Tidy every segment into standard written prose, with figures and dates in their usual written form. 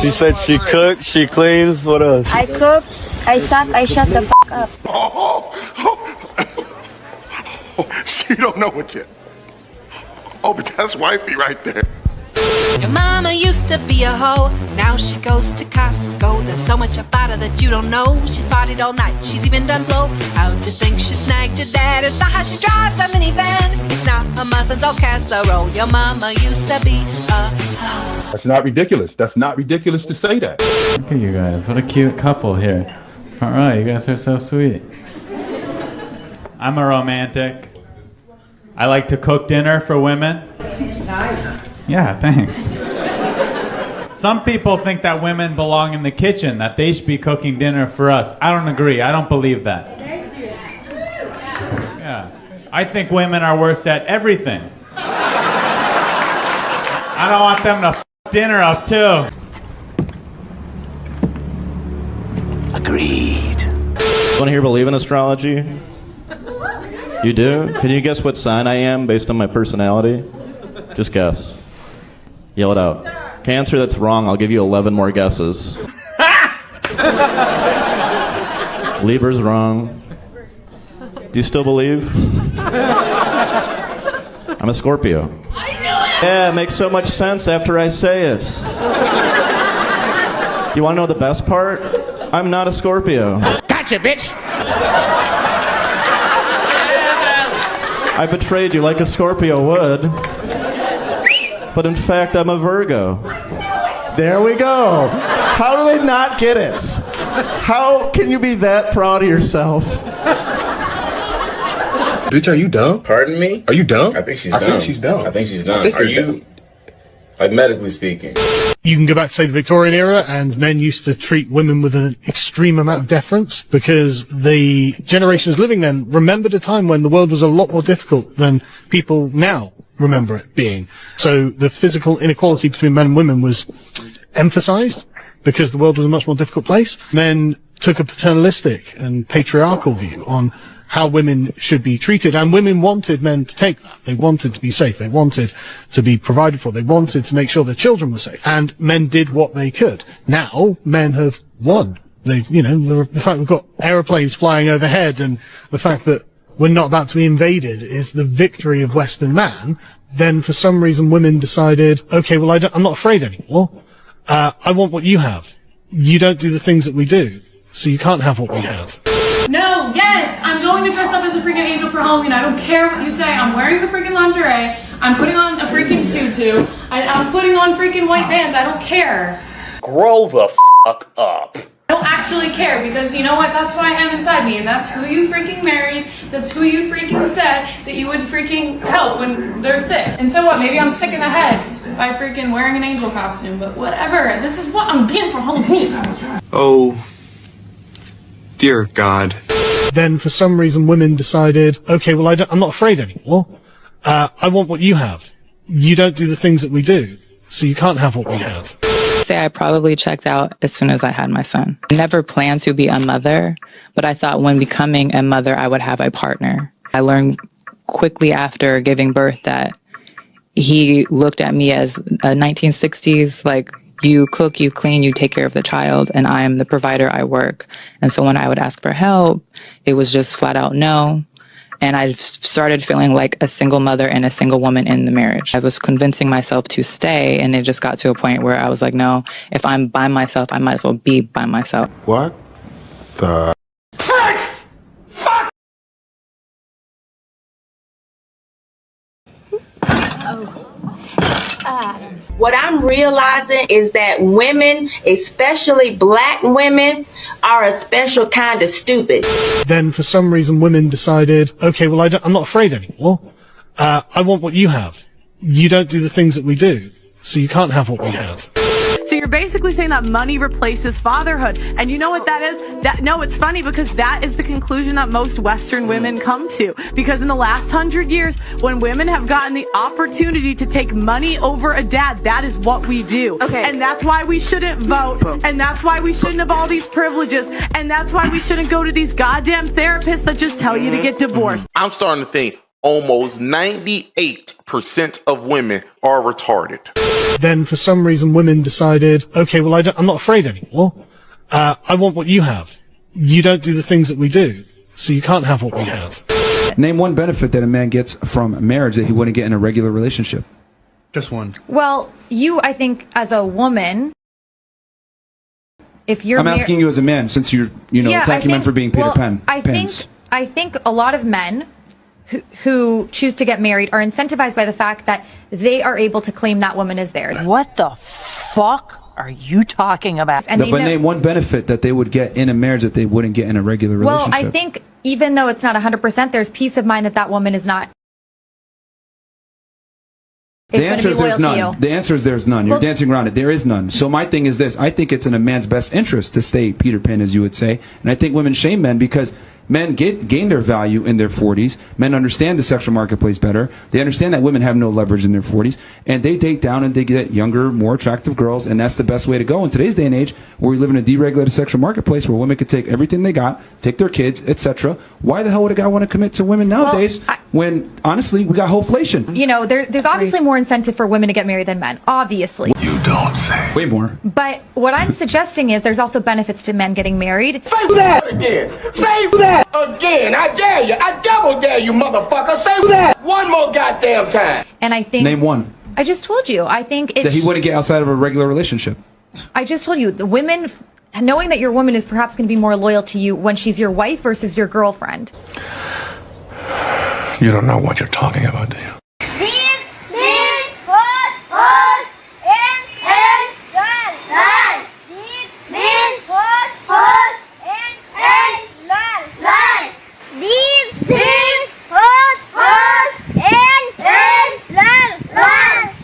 She said she cooks, she cleans, what else? I cook, I suck, I shut the fuck up. She don't know it yet. Oh, but that's wifey right there. Your mama used to be a hoe, now she goes to Costco. There's so much about her that you don't know. She's partied all night, she's even done blow. How'd you think she snagged your dad? It's not how she drives that minivan. It's not her muffins or casserole. Your mama used to be a hoe. That's not ridiculous. That's not ridiculous to say that. Look at you guys, what a cute couple here. All right, you guys are so sweet. I'm a romantic. I like to cook dinner for women. Nice. Yeah, thanks. Some people think that women belong in the kitchen, that they should be cooking dinner for us. I don't agree. I don't believe that. Thank you. Yeah. I think women are worse at everything. I don't want them to f dinner up too. Agreed. Want to hear believe in astrology? You do? Can you guess what sign I am based on my personality? Just guess. Yell it out. Cancer, that's wrong. I'll give you 11 more guesses. Libra's wrong. Do you still believe? I'm a Scorpio. I knew it! Yeah, it makes so much sense after I say it. You want to know the best part? I'm not a Scorpio. Gotcha, bitch! I betrayed you like a Scorpio would. But in fact, I'm a Virgo. There we go. How do they not get it? How can you be that proud of yourself? Bitch, are you dumb? Pardon me? Are you dumb? I think she's dumb. I think she's dumb. I think she's dumb. Are you, like, medically speaking? You can go back to, say, the Victorian era, and men used to treat women with an extreme amount of deference because the generations living then remembered a time when the world was a lot more difficult than people now remember it being. So the physical inequality between men and women was emphasized because the world was a much more difficult place. Men took a paternalistic and patriarchal view on how women should be treated, and women wanted men to take that. They wanted to be safe. They wanted to be provided for. They wanted to make sure their children were safe, and men did what they could. Now, men have won. They, you know, the fact we've got aeroplanes flying overhead and the fact that we're not about to be invaded is the victory of Western man. Then for some reason women decided, okay, well I'm not afraid anymore. I want what you have. You don't do the things that we do, so you can't have what we have. No, yes, I'm going to dress up as a freaking angel for Halloween. I don't care what you say. I'm wearing the freaking lingerie. I'm putting on a freaking tutu. I'm putting on freaking white bands. I don't care. Grow the fuck up. I don't actually care because you know what? That's who I am inside me, and that's who you freaking married. That's who you freaking said that you would freaking help when they're sick. And so what? Maybe I'm sick in the head by freaking wearing an angel costume, but whatever. This is what I'm getting for Halloween. Oh, dear God. Then for some reason women decided, okay, well I'm not afraid anymore. I want what you have. You don't do the things that we do, so you can't have what we have. I probably checked out as soon as I had my son. I never planned to be a mother, but I thought when becoming a mother, I would have a partner. I learned quickly after giving birth that he looked at me as a 1960s, like, you cook, you clean, you take care of the child, and I am the provider, I work. And so when I would ask for help, it was just flat out no. And I started feeling like a single mother and a single woman in the marriage. I was convincing myself to stay, and it just got to a point where I was like, no, if I'm by myself, I might as well be by myself. What the? Fuck! What I'm realizing is that women, especially black women, are a special kind of stupid. Then for some reason women decided, okay, well I'm not afraid anymore. I want what you have. You don't do the things that we do, so you can't have what we have. So you're basically saying that money replaces fatherhood. And you know what that is? No, it's funny because that is the conclusion that most Western women come to. Because in the last 100 years, when women have gotten the opportunity to take money over a dad, that is what we do. Okay. And that's why we shouldn't vote. And that's why we shouldn't have all these privileges. And that's why we shouldn't go to these goddamn therapists that just tell you to get divorced. I'm starting to think almost 98% of women are retarded. Then for some reason women decided, okay, well I'm not afraid anymore. I want what you have. You don't do the things that we do, so you can't have what we have. Name one benefit that a man gets from marriage that he wouldn't get in a regular relationship. Just one. Well, I think, as a woman, if you're I'm asking you as a man, since you're, attacking men for being Peter Pan. I think a lot of men who choose to get married are incentivized by the fact that they are able to claim that woman as theirs. What the fuck are you talking about? And But name one benefit that they would get in a marriage that they wouldn't get in a regular relationship. Well, I think even though it's not 100%, there's peace of mind that woman is not. The answer is there's none. The answer is there's none. You're Well- dancing around it. There is none. So my thing is this. I think it's in a man's best interest to stay Peter Pan, as you would say. And I think women shame men because men gain their value in their 40s. Men understand the sexual marketplace better. They understand that women have no leverage in their 40s. And they date down and they get younger, more attractive girls. And that's the best way to go in today's day and age, where we live in a deregulated sexual marketplace where women could take everything they got, take their kids, etc. Why the hell would a guy want to commit to women nowadays when, honestly, we got wholeflation? There's obviously more incentive for women to get married than men, obviously. You don't say. Way more. But what I'm suggesting is there's also benefits to men getting married. Say that again. Say that again. I dare you. I double dare you, motherfucker. Say that one more goddamn time. And I think... Name one. I just told you. I think it's... That he wouldn't get outside of a regular relationship. I just told you, the women, knowing that your woman is perhaps going to be more loyal to you when she's your wife versus your girlfriend. You don't know what you're talking about, do you?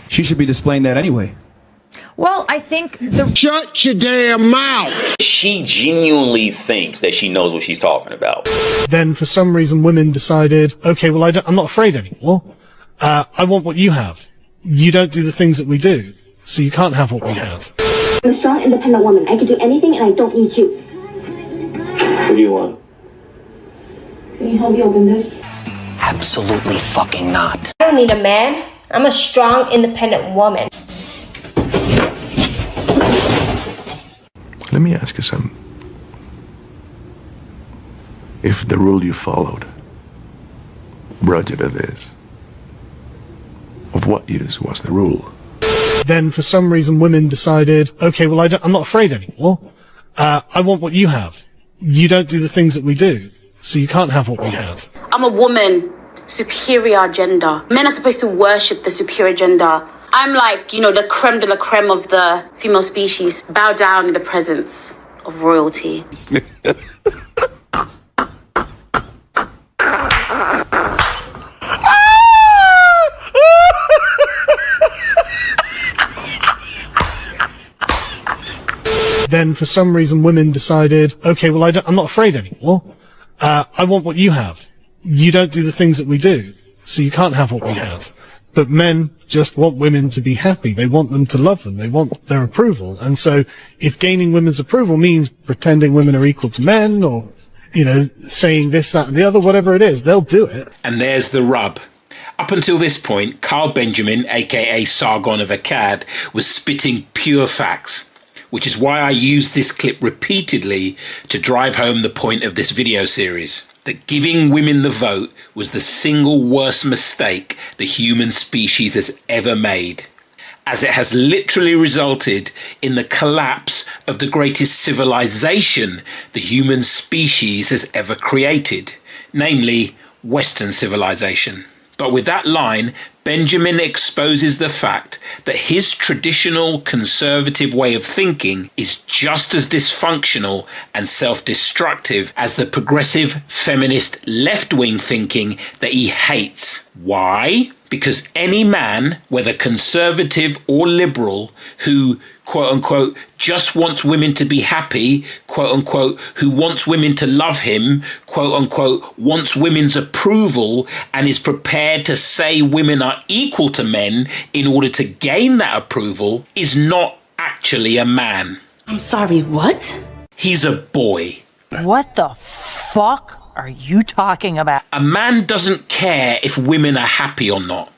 She should be displaying that anyway. Well, I think Shut your damn mouth. She genuinely thinks that she knows what she's talking about. Then for some reason women decided, okay, well I'm not afraid anymore. I want what you have. You don't do the things that we do, so you can't have what we have. I'm a strong, independent woman. I can do anything and I don't need you. What do you want? Can you help me open this? Absolutely fucking not. I don't need a man. I'm a strong, independent woman. Let me ask you something. If the rule you followed brought you to this, of what use was the rule? Then for some reason women decided, okay, well I'm not afraid anymore. I want what you have. You don't do the things that we do, so you can't have what we have. I'm a woman, superior gender. Men are supposed to worship the superior gender. I'm like, the creme de la creme of the female species. Bow down in the presence of royalty. Then for some reason women decided, okay, well I'm not afraid anymore. I want what you have. You don't do the things that we do, so you can't have what we have. But men just want women to be happy. They want them to love them. They want their approval. And so if gaining women's approval means pretending women are equal to men or, saying this, that, and the other, whatever it is, they'll do it. And there's the rub. Up until this point, Carl Benjamin, aka Sargon of Akkad, was spitting pure facts, which is why I used this clip repeatedly to drive home the point of this video series. That giving women the vote was the single worst mistake the human species has ever made, as it has literally resulted in the collapse of the greatest civilization the human species has ever created, namely Western civilization. But with that line, Benjamin exposes the fact that his traditional conservative way of thinking is just as dysfunctional and self-destructive as the progressive feminist left-wing thinking that he hates. Why? Because any man, whether conservative or liberal, who quote-unquote just wants women to be happy, quote-unquote who wants women to love him, quote-unquote wants women's approval, and is prepared to say women are equal to men in order to gain that approval, is not actually a man. I'm sorry, what? He's a boy. What the fuck are you talking about? A man doesn't care if women are happy or not.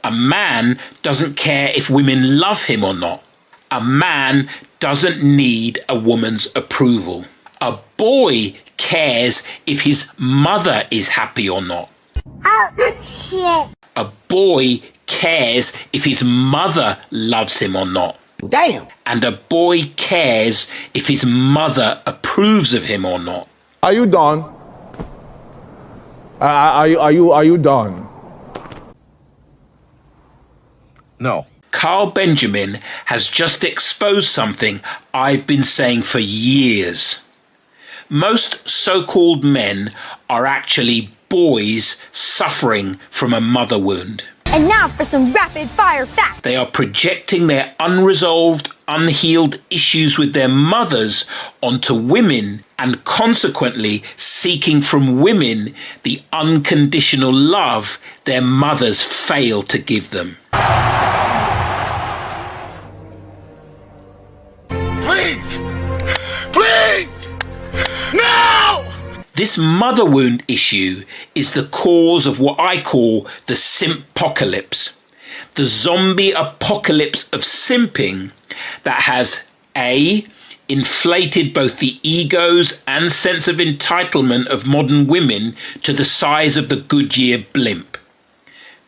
A man doesn't care if women love him or not. A man doesn't need a woman's approval. A boy cares if his mother is happy or not. Oh, shit. A boy cares if his mother loves him or not. Damn. And a boy cares if his mother approves of him or not. Are you done? Are you done? No. Carl Benjamin has just exposed something I've been saying for years. Most so-called men are actually boys suffering from a mother wound. And now for some rapid fire facts. They are projecting their unresolved, unhealed issues with their mothers onto women and consequently seeking from women the unconditional love their mothers fail to give them. Please! Please! No! This mother wound issue is the cause of what I call the simppocalypse, the zombie apocalypse of simping that has A, inflated both the egos and sense of entitlement of modern women to the size of the Goodyear blimp,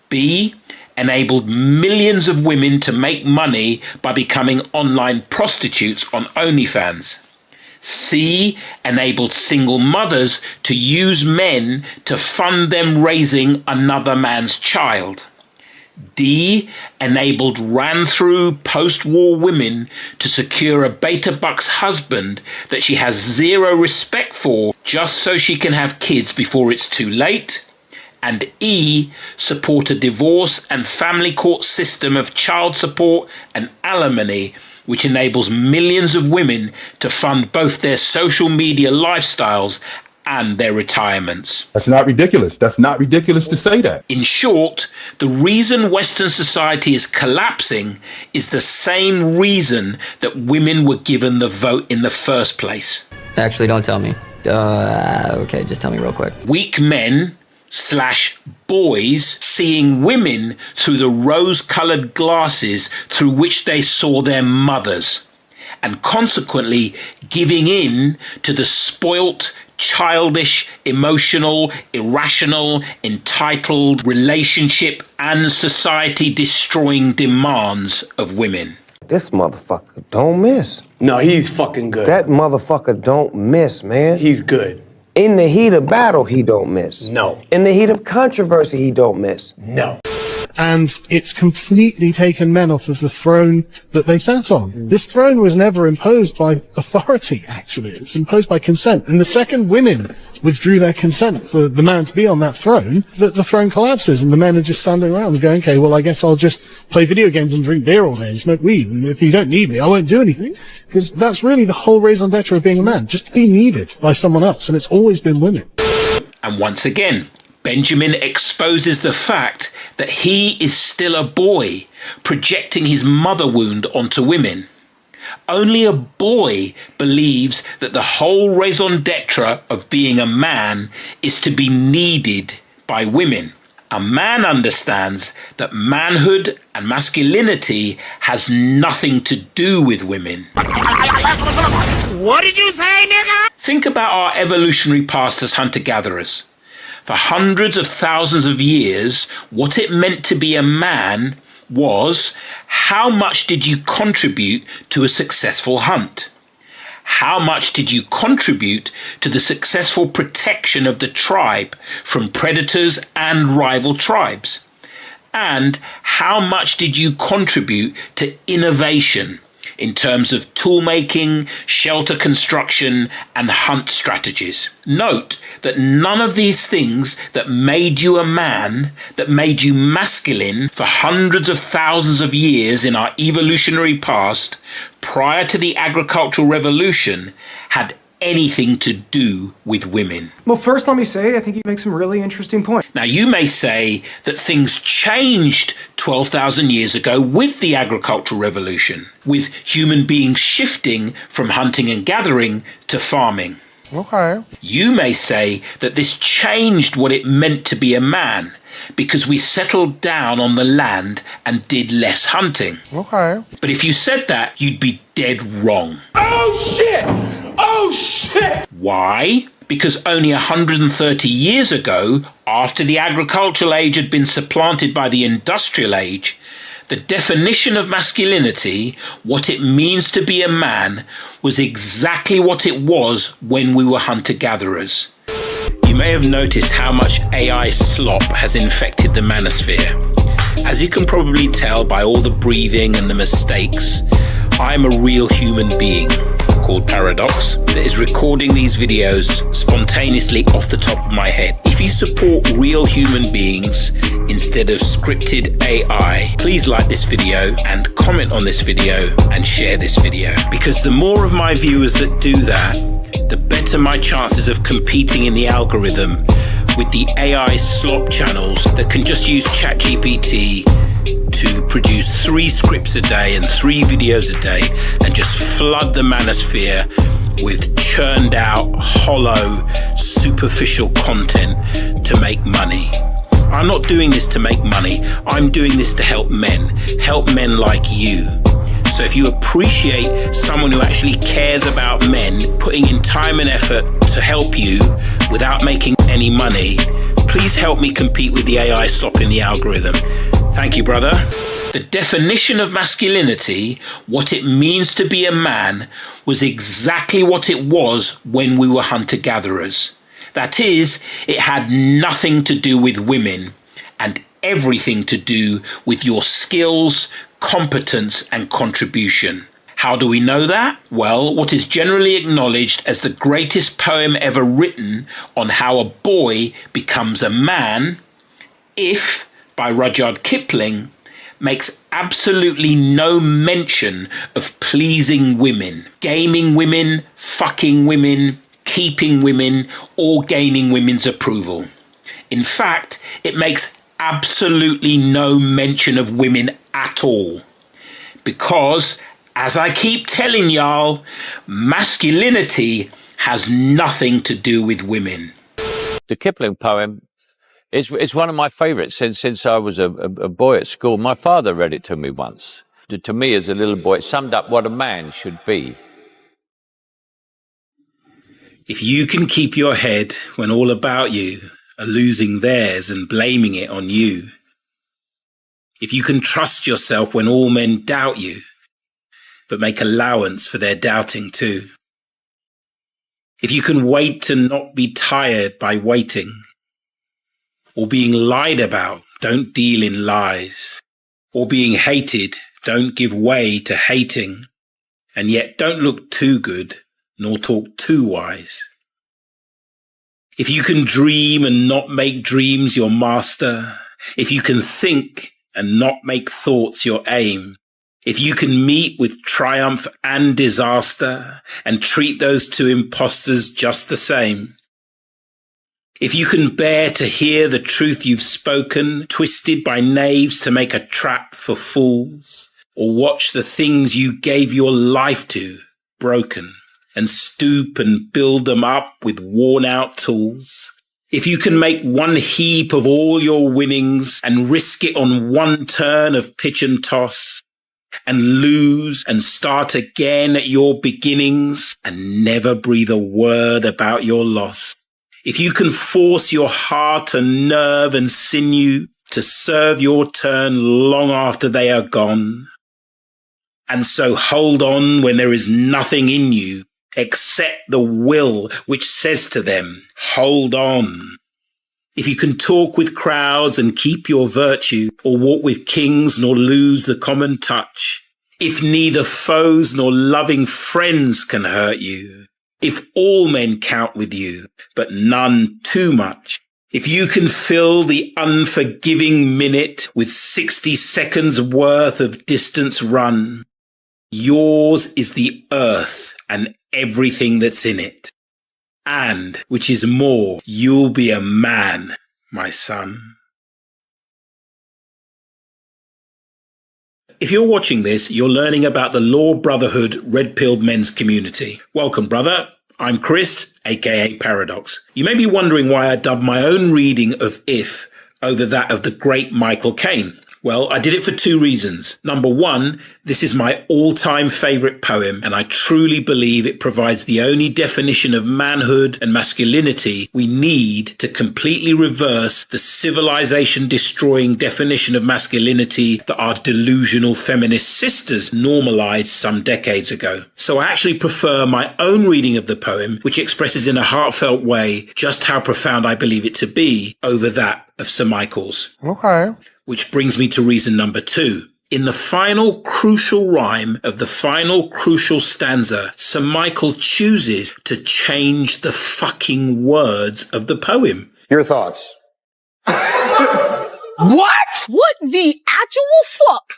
B, enabled millions of women to make money by becoming online prostitutes on OnlyFans, C, enabled single mothers to use men to fund them raising another man's child. D, enabled ran-through post-war women to secure a beta bucks husband that she has zero respect for just so she can have kids before it's too late. And E, support a divorce and family court system of child support and alimony which enables millions of women to fund both their social media lifestyles and their retirements. That's not ridiculous. That's not ridiculous to say that. In short, the reason Western society is collapsing is the same reason that women were given the vote in the first place. Actually, don't tell me. Okay, just tell me real quick. Weak men / boys seeing women through the rose-colored glasses through which they saw their mothers, and consequently giving in to the spoilt, childish, emotional, irrational, entitled, relationship and society-destroying demands of women. This motherfucker don't miss. No, he's fucking good. That motherfucker don't miss, man. He's good. In the heat of battle, he don't miss. No. In the heat of controversy, he don't miss. No. And it's completely taken men off of the throne that they sat on. This throne was never imposed by authority, actually. It's imposed by consent. And the second women withdrew their consent for the man to be on that throne, the throne collapses and the men are just standing around and going, okay, well, I guess I'll just play video games and drink beer all day and smoke weed. And if you don't need me, I won't do anything. Because that's really the whole raison d'etre of being a man, just to be needed by someone else. And it's always been women. And once again, Benjamin exposes the fact that he is still a boy, projecting his mother wound onto women. Only a boy believes that the whole raison d'etre of being a man is to be needed by women. A man understands that manhood and masculinity has nothing to do with women. What did you say, nigga? Think about our evolutionary past as hunter-gatherers. For hundreds of thousands of years, what it meant to be a man was how much did you contribute to a successful hunt? How much did you contribute to the successful protection of the tribe from predators and rival tribes? And how much did you contribute to innovation in terms of tool making, shelter construction, and hunt strategies? Note that none of these things that made you a man, that made you masculine for hundreds of thousands of years in our evolutionary past, prior to the agricultural revolution, had anything to do with women. Well, first let me say, I think you make some really interesting points. Now, you may say that things changed 12,000 years ago with the agricultural revolution, with human beings shifting from hunting and gathering to farming. Okay. You may say that this changed what it meant to be a man, because we settled down on the land and did less hunting. Okay. But if you said that, you'd be dead wrong. Oh shit! Oh shit! Why? Because only 130 years ago, after the agricultural age had been supplanted by the industrial age, the definition of masculinity, what it means to be a man, was exactly what it was when we were hunter-gatherers. You may have noticed how much AI slop has infected the manosphere. As you can probably tell by all the breathing and the mistakes, I'm a real human being called Paradox that is recording these videos spontaneously off the top of my head. If you support real human beings instead of scripted AI, please like this video and comment on this video and share this video, because the more of my viewers that do that, the better my chances of competing in the algorithm with the AI slop channels that can just use ChatGPT to produce 3 scripts a day and 3 videos a day and just flood the manosphere with churned out, hollow, superficial content to make money. I'm not doing this to make money. I'm doing this to help men like you. So if you appreciate someone who actually cares about men, putting in time and effort to help you without making any money, please help me compete with the AI slop in the algorithm. Thank you, brother. The definition of masculinity, what it means to be a man, was exactly what it was when we were hunter-gatherers. That is, it had nothing to do with women and everything to do with your skills, competence and contribution. How do we know that? Well, what is generally acknowledged as the greatest poem ever written on how a boy becomes a man, If, by Rudyard Kipling, makes absolutely no mention of pleasing women, gaming women, fucking women, keeping women, or gaining women's approval. In fact, it makes absolutely no mention of women at all. Because, as I keep telling y'all, masculinity has nothing to do with women. The Kipling poem is one of my favourites since I was a boy at school. My father read it to me once. To me as a little boy, it summed up what a man should be. If you can keep your head when all about you are losing theirs and blaming it on you, if you can trust yourself when all men doubt you, but make allowance for their doubting too, if you can wait and not be tired by waiting, or being lied about, don't deal in lies, or being hated, don't give way to hating, and yet don't look too good, nor talk too wise. If you can dream and not make dreams your master, if you can think and not make thoughts your aim, if you can meet with triumph and disaster and treat those two impostors just the same, if you can bear to hear the truth you've spoken, twisted by knaves to make a trap for fools, or watch the things you gave your life to broken, and stoop and build them up with worn-out tools, if you can make one heap of all your winnings and risk it on one turn of pitch and toss, and lose and start again at your beginnings and never breathe a word about your loss, if you can force your heart and nerve and sinew to serve your turn long after they are gone, and so hold on when there is nothing in you except the will which says to them, hold on. If you can talk with crowds and keep your virtue, or walk with kings nor lose the common touch, if neither foes nor loving friends can hurt you, if all men count with you, but none too much, if you can fill the unforgiving minute with 60 seconds worth of distance run, yours is the earth and everything that's in it. And, which is more, you'll be a man, my son. If you're watching this, you're learning about the Law Brotherhood red-pilled men's community. Welcome, brother. I'm Chris, aka Paradox. You may be wondering why I dubbed my own reading of If over that of the great Michael Caine? Well, I did it for two reasons. Number one, this is my all-time favorite poem, and I truly believe it provides the only definition of manhood and masculinity we need to completely reverse the civilization-destroying definition of masculinity that our delusional feminist sisters normalized some decades ago. So I actually prefer my own reading of the poem, which expresses in a heartfelt way just how profound I believe it to be, over that of Sir Michael's. Okay. Which brings me to reason number two. In the final crucial rhyme of the final crucial stanza, Sir Michael chooses to change the fucking words of the poem. Your thoughts? What? What the actual fuck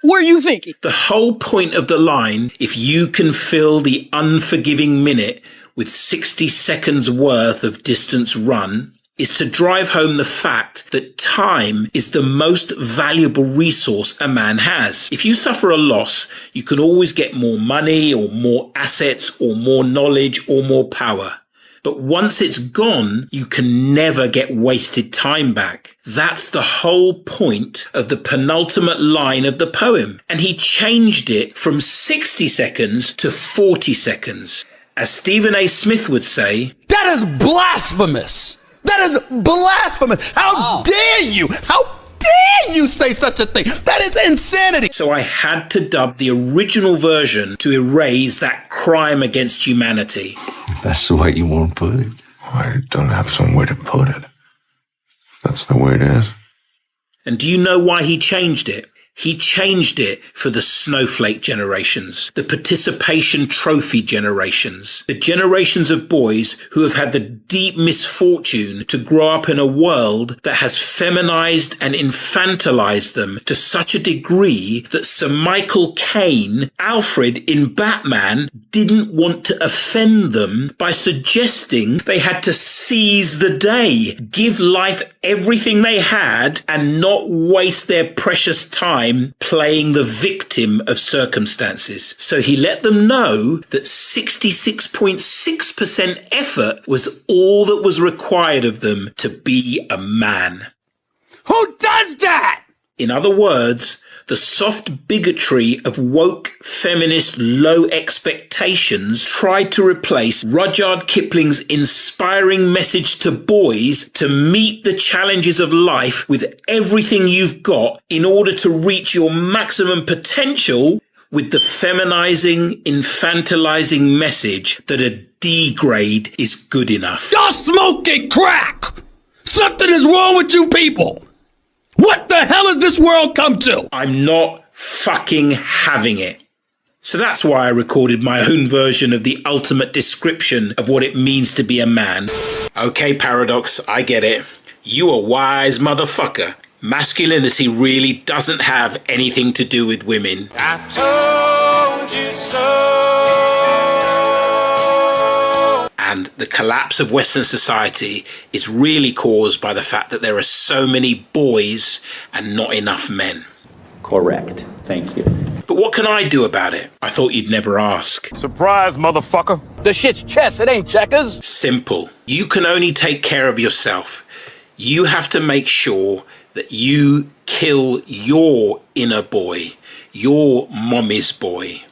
were you thinking? The whole point of the line, if you can fill the unforgiving minute with 60 seconds worth of distance run, is to drive home the fact that time is the most valuable resource a man has. If you suffer a loss, you can always get more money or more assets or more knowledge or more power. But once it's gone, you can never get wasted time back. That's the whole point of the penultimate line of the poem. And he changed it from 60 seconds to 40 seconds. As Stephen A. Smith would say, That is blasphemous! That is blasphemous! How dare you? How dare you say such a thing? That is insanity! So I had to dub the original version to erase that crime against humanity. That's the way you want to put it. I don't have some way to put it. That's the way it is. And do you know why he changed it? He changed it for the snowflake generations, the participation trophy generations, the generations of boys who have had the deep misfortune to grow up in a world that has feminized and infantilized them to such a degree that Sir Michael Caine, Alfred in Batman, didn't want to offend them by suggesting they had to seize the day, give life everything they had, and not waste their precious time playing the victim of circumstances. So he let them know that 66.6% effort was all that was required of them to be a man. Who does that? In other words, the soft bigotry of woke feminist low expectations tried to replace Rudyard Kipling's inspiring message to boys to meet the challenges of life with everything you've got in order to reach your maximum potential with the feminizing, infantilizing message that a D grade is good enough. Y'all smoking crack! Something is wrong with you people! What the hell has this world come to? I'm not fucking having it. So that's why I recorded my own version of the ultimate description of what it means to be a man. Okay, Paradox, I get it. You a wise motherfucker. Masculinity really doesn't have anything to do with women. I told you so. And the collapse of Western society is really caused by the fact that there are so many boys and not enough men. Correct. Thank you. But what can I do about it? I thought you'd never ask. Surprise, motherfucker. The shit's chess, it ain't checkers. Simple. You can only take care of yourself. You have to make sure that you kill your inner boy, your mommy's boy,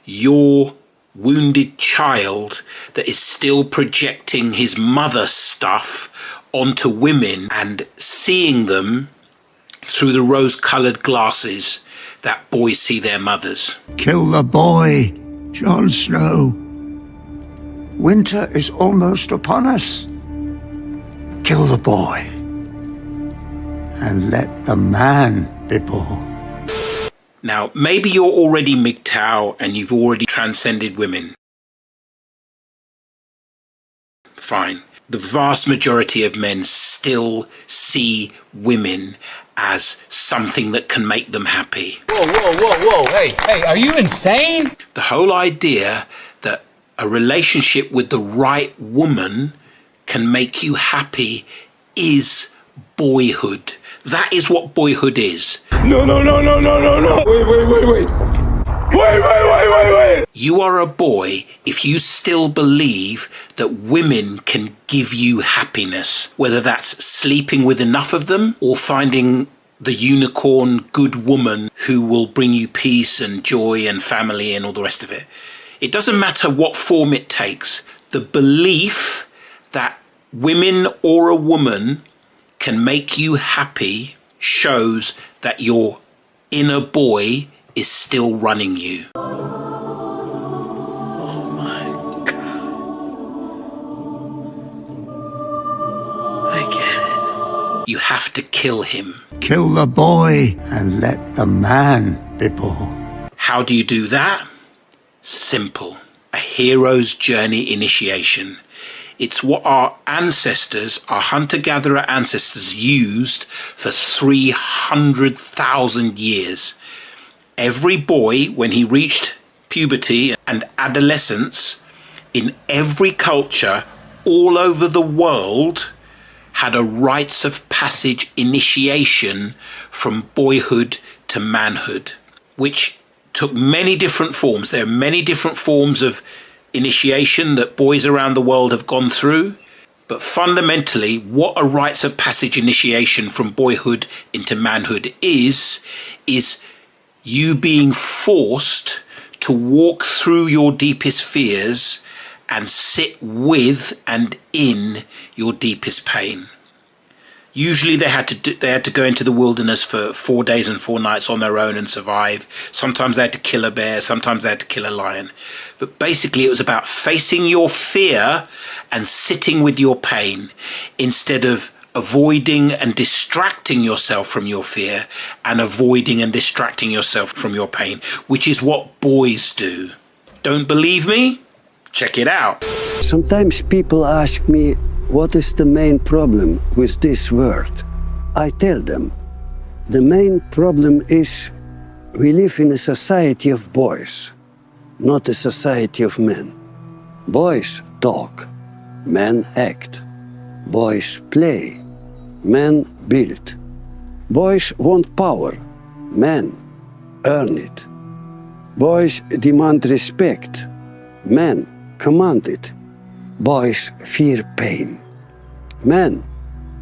your wounded child that is still projecting his mother stuff onto women and seeing them through the rose-coloured glasses that boys see their mothers. Kill the boy, Jon Snow. Winter is almost upon us. Kill the boy and let the man be born. Now, maybe you're already MGTOW and you've already transcended women. Fine. The vast majority of men still see women as something that can make them happy. Whoa. Hey, are you insane? The whole idea that a relationship with the right woman can make you happy is boyhood. That is what boyhood is. No. Wait. Wait. You are a boy if you still believe that women can give you happiness, whether that's sleeping with enough of them or finding the unicorn good woman who will bring you peace and joy and family and all the rest of it. It doesn't matter what form it takes. The belief that women or a woman can make you happy shows that your inner boy is still running you. Oh my God. I get it. You have to kill him. Kill the boy and let the man be born. How do you do that? Simple. A hero's journey initiation. It's what our ancestors, our hunter-gatherer ancestors, used for 300,000 years. Every boy, when he reached puberty and adolescence, in every culture all over the world, had a rites of passage initiation from boyhood to manhood, which took many different forms. There are many different forms of initiation that boys around the world have gone through. But fundamentally, what a rites of passage initiation from boyhood into manhood is you being forced to walk through your deepest fears and sit with and in your deepest pain. Usually they had to go into the wilderness for 4 days and 4 nights on their own and survive. Sometimes they had to kill a bear, sometimes they had to kill a lion. But basically it was about facing your fear and sitting with your pain instead of avoiding and distracting yourself from your fear and avoiding and distracting yourself from your pain, which is what boys do. Don't believe me? Check it out. Sometimes people ask me, what is the main problem with this world? I tell them, the main problem is we live in a society of boys, not a society of men. Boys talk, men act. Boys play, men build. Boys want power, men earn it. Boys demand respect, men command it. Boys fear pain. Men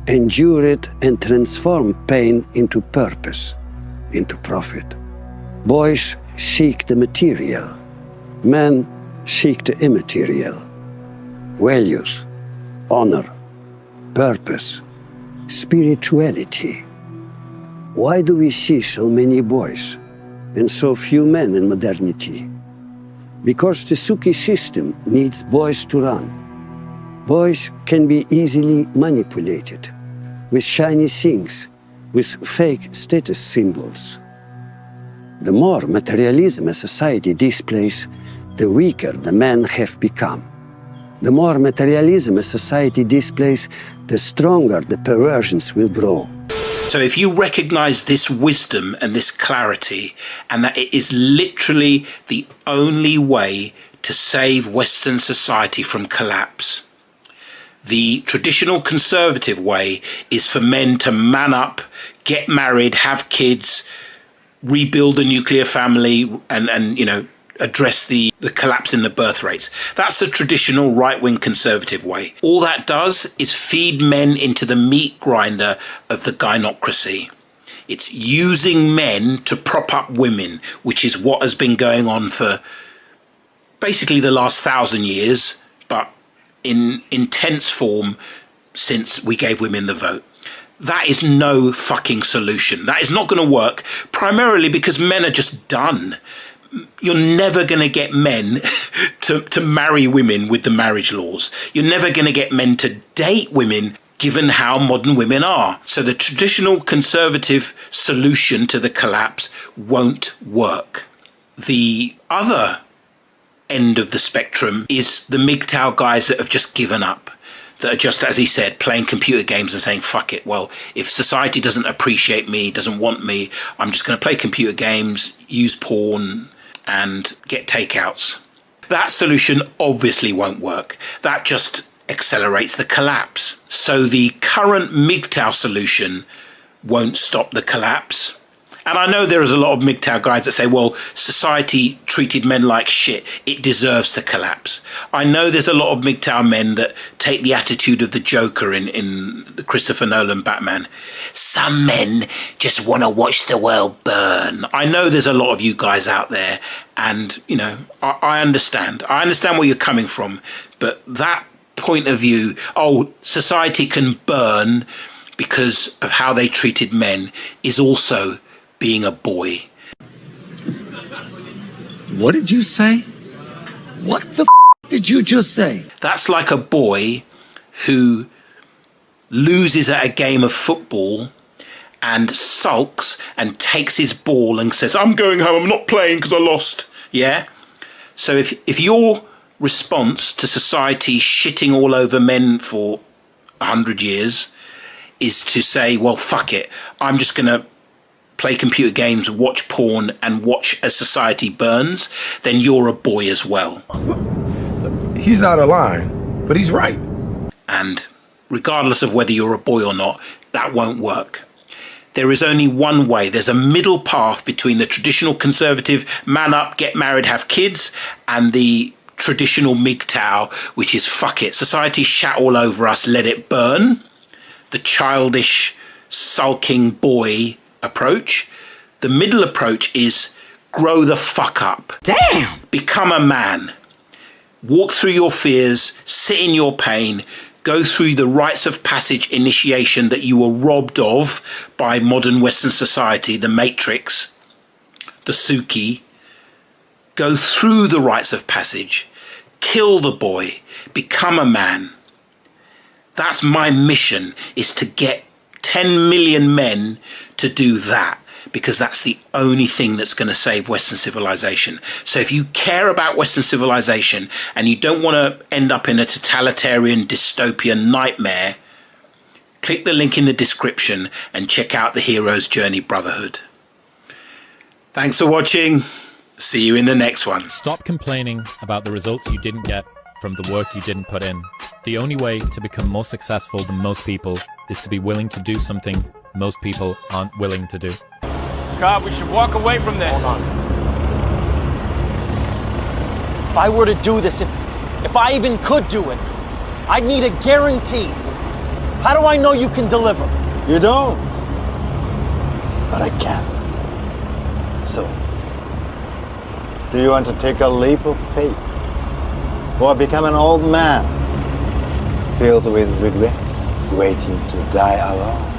endure it and transform pain into purpose, into profit. Boys seek the material. Men seek the immaterial. Values, honor, purpose, spirituality. Why do we see so many boys and so few men in modernity? Because the Suki system needs boys to run. Boys can be easily manipulated with shiny things, with fake status symbols. The more materialism a society displays, the weaker the men have become. The more materialism a society displays, the stronger the perversions will grow. So if you recognize this wisdom and this clarity, and that it is literally the only way to save Western society from collapse, the traditional conservative way is for men to man up, get married, have kids, rebuild a nuclear family, and you know, address the collapse in the birth rates. That's the traditional right-wing conservative way. All that does is feed men into the meat grinder of the gynocracy. It's using men to prop up women, which is what has been going on for basically the last 1,000 years, but in intense form since we gave women the vote. That is no fucking solution. That is not going to work, primarily because men are just done. You're never going to get men to marry women with the marriage laws. You're never going to get men to date women given how modern women are. So the traditional conservative solution to the collapse won't work. The other end of the spectrum is the MGTOW guys that have just given up, that are just, as he said, playing computer games and saying, fuck it, well, if society doesn't appreciate me, doesn't want me, I'm just going to play computer games, use porn, and get takeouts. That solution obviously won't work. That just accelerates the collapse. So the current MGTOW solution won't stop the collapse. And I know there is a lot of MGTOW guys that say, well, society treated men like shit. It deserves to collapse. I know there's a lot of MGTOW men that take the attitude of the Joker in the Christopher Nolan Batman. Some men just want to watch the world burn. I know there's a lot of you guys out there, and, you know, I understand. I understand where you're coming from, but that point of view, oh, society can burn because of how they treated men, is also being a boy. What did you say? What the did you just say? That's like a boy who loses at a game of football and sulks and takes his ball and says, I'm going home, I'm not playing because I lost. Yeah? So if your response to society shitting all over men for 100 years is to say, well, fuck it, I'm just going to play computer games, watch porn, and watch as society burns, then you're a boy as well. He's out of line, but he's right. And regardless of whether you're a boy or not, that won't work. There is only one way. There's a middle path between the traditional conservative man up, get married, have kids, and the traditional MGTOW, which is fuck it, society shat all over us, let it burn. The childish, sulking boy approach. The middle approach is grow the fuck up. Damn! Become a man. Walk through your fears, sit in your pain, go through the rites of passage initiation that you were robbed of by modern Western society, the Matrix, the Suki. Go through the rites of passage, kill the boy, become a man. That's my mission, is to get 10 million men to do that, because that's the only thing that's going to save Western civilization. So if you care about Western civilization and you don't want to end up in a totalitarian dystopian nightmare, click the link in the description and check out the Hero's Journey Brotherhood. Thanks for watching. See you in the next one. Stop complaining about the results you didn't get from the work you didn't put in. The only way to become more successful than most people is to be willing to do something most people aren't willing to do. God, we should walk away from this. Hold on. If I were to do this, if I even could do it, I'd need a guarantee. How do I know you can deliver? You don't. But I can. So, do you want to take a leap of faith? Or become an old man filled with regret, waiting to die alone?